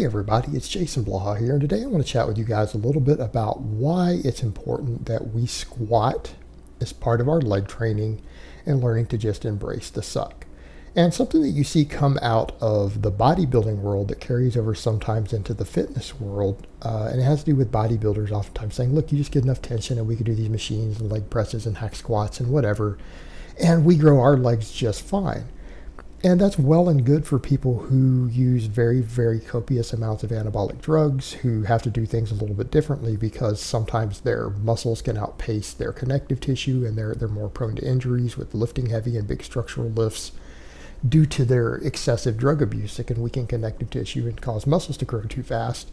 Hey everybody, it's Jason Blaha here, and today I want to chat with you guys a little bit about why it's important that we squat as part of our leg training and learning to just embrace the suck. And something that you see come out of the bodybuilding world that carries over sometimes into the fitness world, and it has to do with bodybuilders oftentimes saying, look, you just get enough tension and we can do these machines and leg presses and hack squats and whatever, and we grow our legs just fine. And that's well and good for people who use very, very copious amounts of anabolic drugs, who have to do things a little bit differently because sometimes their muscles can outpace their connective tissue and they're more prone to injuries with lifting heavy and big structural lifts due to their excessive drug abuse that can weaken connective tissue and cause muscles to grow too fast.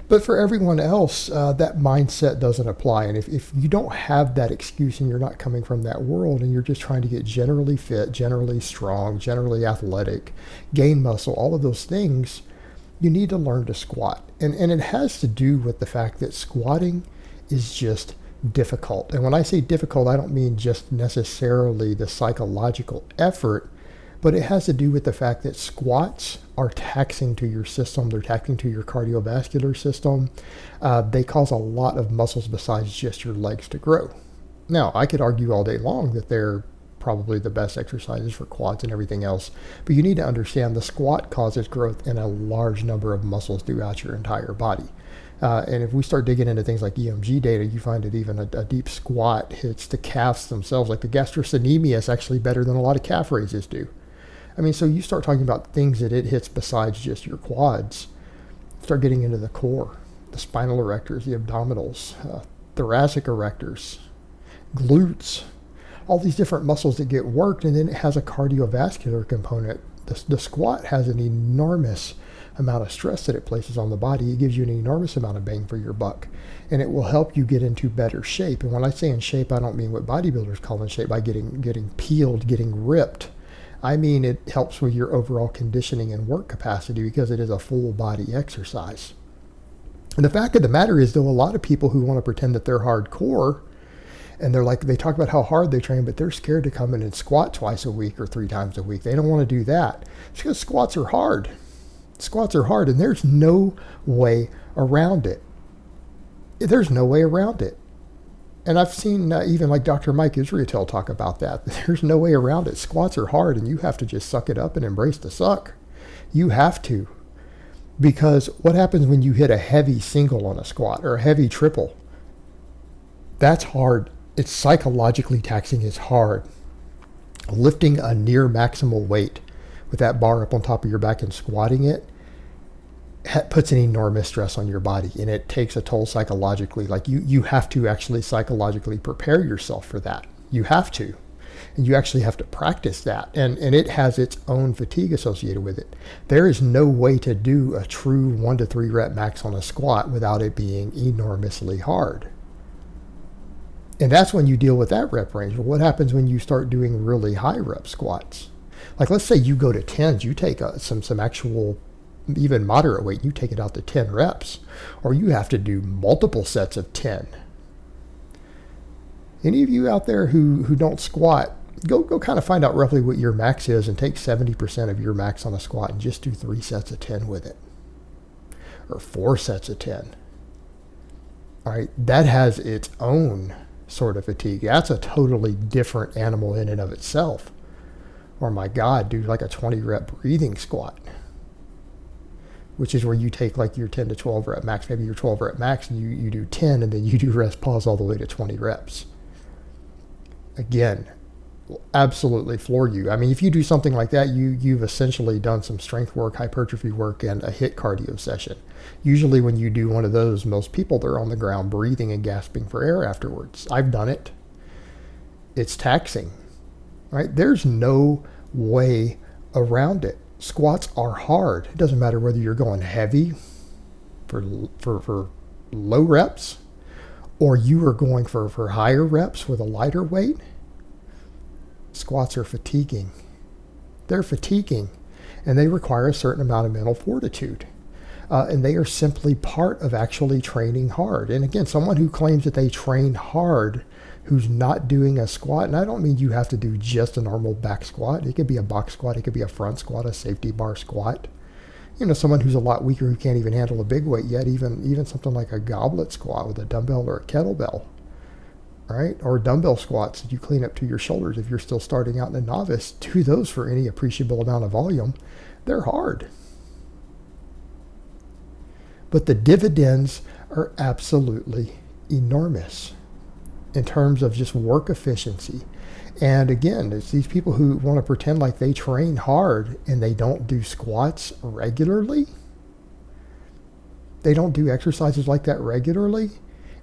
But for everyone else, that mindset doesn't apply. And if you don't have that excuse and you're not coming from that world and you're just trying to get generally fit, generally strong, generally athletic, gain muscle, all of those things, you need to learn to squat. And it has to do with the fact that squatting is just difficult. And when I say difficult, I don't mean just necessarily the psychological effort, but it has to do with the fact that squats are taxing to your system. They're taxing to your cardiovascular system. They cause a lot of muscles besides just your legs to grow. Now, I could argue all day long that they're probably the best exercises for quads and everything else, but you need to understand the squat causes growth in a large number of muscles throughout your entire body. And if we start digging into things like EMG data, you find that even a deep squat hits the calves themselves. Like the gastrocnemius is actually better than a lot of calf raises do. I mean, so you start talking about things that it hits besides just your quads. Start getting into the core, the spinal erectors, the abdominals, thoracic erectors, glutes, all these different muscles that get worked, and then it has a cardiovascular component. The squat has an enormous amount of stress that it places on the body. It gives you an enormous amount of bang for your buck, and it will help you get into better shape. And when I say in shape, I don't mean what bodybuilders call in shape by getting peeled, getting ripped. I mean, it helps with your overall conditioning and work capacity because it is a full body exercise. And the fact of the matter is, though, a lot of people who want to pretend that they're hardcore and they talk about how hard they train, but they're scared to come in and squat twice a week or 3 times a week. They don't want to do that. It's because squats are hard. Squats are hard, and there's no way around it. There's no way around it. And I've seen even like Dr. Mike Israetel talk about that. There's no way around it. Squats are hard, and you have to just suck it up and embrace the suck. You have to. Because what happens when you hit a heavy single on a squat or a heavy triple? That's hard. It's psychologically taxing. It's hard. Lifting a near maximal weight with that bar up on top of your back and squatting it puts an enormous stress on your body, and it takes a toll psychologically. Like you have to actually psychologically prepare yourself for that. You have to, and you actually have to practice that, and it has its own fatigue associated with it. There is no way to do a true 1 to 3 rep max on a squat without it being enormously hard. And that's when you deal with that rep range. Well, what happens when you start doing really high rep squats? Like let's say you go to 10s, you take some actual even moderate weight, you take it out to 10 reps, or you have to do multiple sets of 10. Any of you out there who don't squat, go kind of find out roughly what your max is and take 70% of your max on a squat and just do 3 sets of 10 with it, or 4 sets of 10. All right, that has its own sort of fatigue. That's a totally different animal in and of itself. Or my God, do like a 20 rep breathing squat, which is where you take like your 10 to 12 rep max, maybe your 12 rep max, and you do 10, and then you do rest pause all the way to 20 reps. Again, will absolutely floor you. I mean, if you do something like that, you've essentially done some strength work, hypertrophy work, and a HIIT cardio session. Usually when you do one of those, most people, they're on the ground breathing and gasping for air afterwards. I've done it. It's taxing, right? There's no way around it. Squats are hard. It doesn't matter whether you're going heavy for low reps or you are going for higher reps with a lighter weight. Squats are fatiguing. They're fatiguing, and they require a certain amount of mental fortitude. And they are simply part of actually training hard. And again, someone who claims that they train hard who's not doing a squat, and I don't mean you have to do just a normal back squat. It could be a box squat. It could be a front squat, a safety bar squat. Someone who's a lot weaker who can't even handle a big weight yet, even something like a goblet squat with a dumbbell or a kettlebell, right? Or dumbbell squats that you clean up to your shoulders if you're still starting out in a novice. Do those for any appreciable amount of volume. They're hard. But the dividends are absolutely enormous in terms of just work efficiency. And again, it's these people who want to pretend like they train hard and they don't do squats regularly. They don't do exercises like that regularly.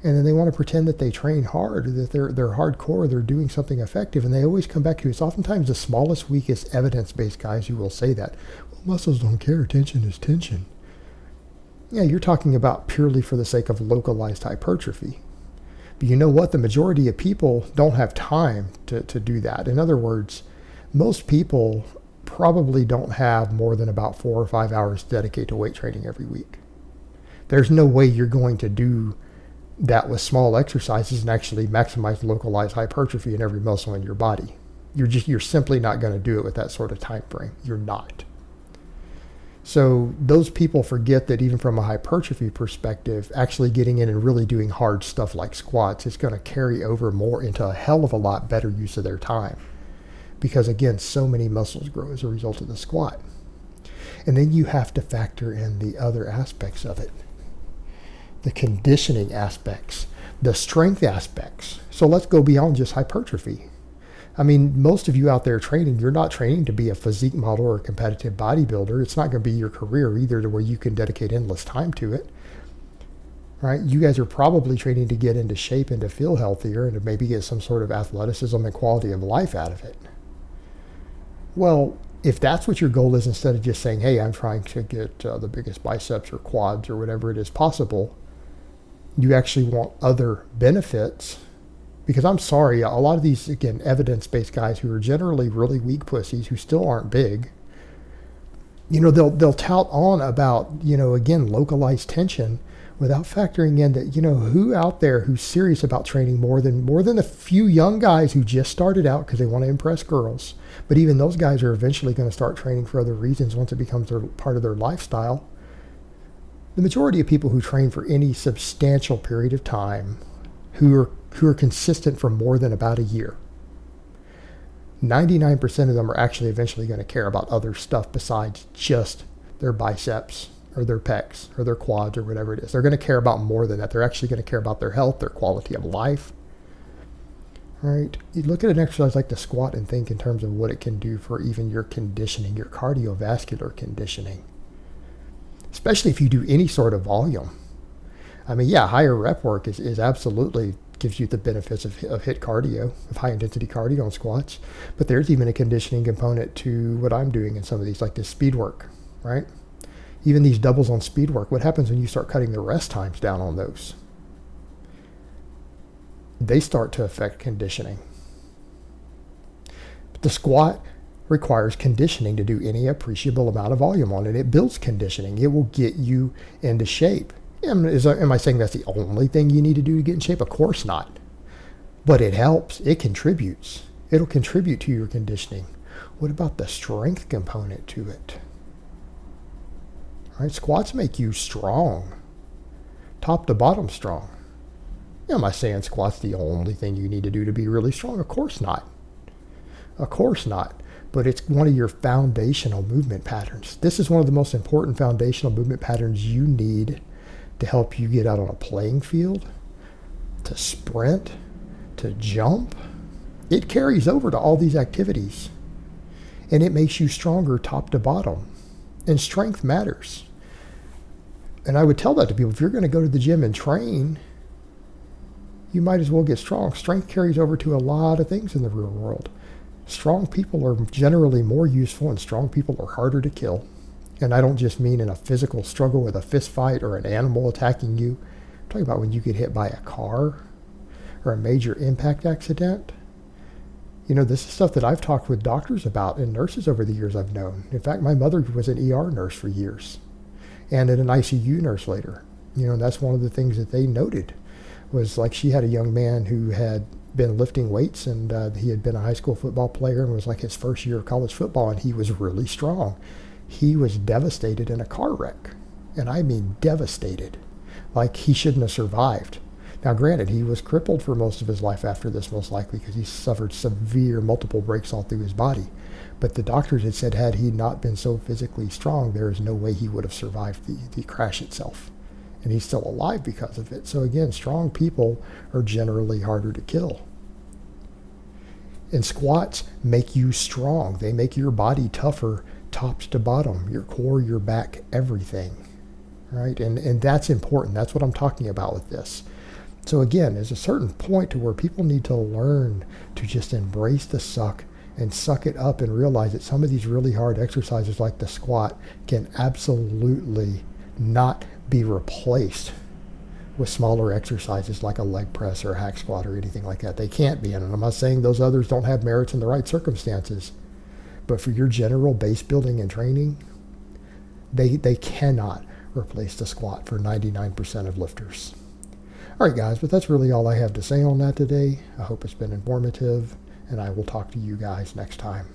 And then they want to pretend that they train hard, that they're hardcore, they're doing something effective. And they always come back to it's oftentimes the smallest, weakest, evidence-based guys who will say that. Well, muscles don't care. Tension is tension. Yeah, you're talking about purely for the sake of localized hypertrophy. But you know what? The majority of people don't have time to do that. In other words, most people probably don't have more than about 4 or 5 hours dedicated to weight training every week. There's no way you're going to do that with small exercises and actually maximize localized hypertrophy in every muscle in your body. You're simply not going to do it with that sort of time frame. You're not. So those people forget that even from a hypertrophy perspective, actually getting in and really doing hard stuff like squats is going to carry over more into a hell of a lot better use of their time. Because again, so many muscles grow as a result of the squat. And then you have to factor in the other aspects of it. The conditioning aspects, the strength aspects. So let's go beyond just hypertrophy. I mean, most of you out there training, you're not training to be a physique model or a competitive bodybuilder. It's not going to be your career either to where you can dedicate endless time to it, right? You guys are probably training to get into shape and to feel healthier and to maybe get some sort of athleticism and quality of life out of it. Well, if that's what your goal is, instead of just saying, hey, I'm trying to get the biggest biceps or quads or whatever it is possible, you actually want other benefits. Because I'm sorry, a lot of these, again, evidence-based guys who are generally really weak pussies who still aren't big, they'll tout on about, again, localized tension without factoring in that, who out there who's serious about training more than a few young guys who just started out because they want to impress girls. But even those guys are eventually going to start training for other reasons once it becomes part of their lifestyle. The majority of people who train for any substantial period of time, who are consistent for more than about a year, 99% of them are actually eventually going to care about other stuff besides just their biceps or their pecs or their quads or whatever it is. They're going to care about more than that. They're actually going to care about their health, their quality of life. Right? You look at an exercise like the squat and think in terms of what it can do for even your conditioning, your cardiovascular conditioning, especially if you do any sort of volume. I mean, yeah, higher rep work is absolutely gives you the benefits of HIIT cardio, of high intensity cardio on squats. But there's even a conditioning component to what I'm doing in some of these, like this speed work, right? Even these doubles on speed work, what happens when you start cutting the rest times down on those? They start to affect conditioning. But the squat requires conditioning to do any appreciable amount of volume on it. It builds conditioning. It will get you into shape. Am I saying that's the only thing you need to do to get in shape? Of course not. But it helps. It contributes. It'll contribute to your conditioning. What about the strength component to it? All right, squats make you strong. Top to bottom strong. Am I saying squats the only thing you need to do to be really strong? Of course not. Of course not. But it's one of your foundational movement patterns. This is one of the most important foundational movement patterns you need to help you get out on a playing field, to sprint, to jump. It carries over to all these activities. And it makes you stronger top to bottom. And strength matters. And I would tell that to people. If you're going to go to the gym and train, you might as well get strong. Strength carries over to a lot of things in the real world. Strong people are generally more useful, and strong people are harder to kill. And I don't just mean in a physical struggle with a fist fight or an animal attacking you. I'm talking about when you get hit by a car or a major impact accident. This is stuff that I've talked with doctors about and nurses over the years I've known. In fact, my mother was an ER nurse for years and an ICU nurse later. And that's one of the things that they noted was like she had a young man who had been lifting weights, and he had been a high school football player and was like his first year of college football, and he was really strong. he was devastated in a car wreck. And I mean devastated. Like he shouldn't have survived. Now, granted, he was crippled for most of his life after this, most likely, because he suffered severe multiple breaks all through his body. But the doctors had said had he not been so physically strong, there is no way he would have survived the crash itself. And he's still alive because of it. So again, strong people are generally harder to kill. And squats make you strong. They make your body tougher top to bottom, your core, your back, everything. Right? And that's important. That's what I'm talking about with this. So again, there's a certain point to where people need to learn to just embrace the suck and suck it up and realize that some of these really hard exercises like the squat can absolutely not be replaced with smaller exercises like a leg press or a hack squat or anything like that. They can't be. And I'm not saying those others don't have merits in the right circumstances, but for your general base building and training, they cannot replace the squat for 99% of lifters. All right, guys, but that's really all I have to say on that today. I hope it's been informative, and I will talk to you guys next time.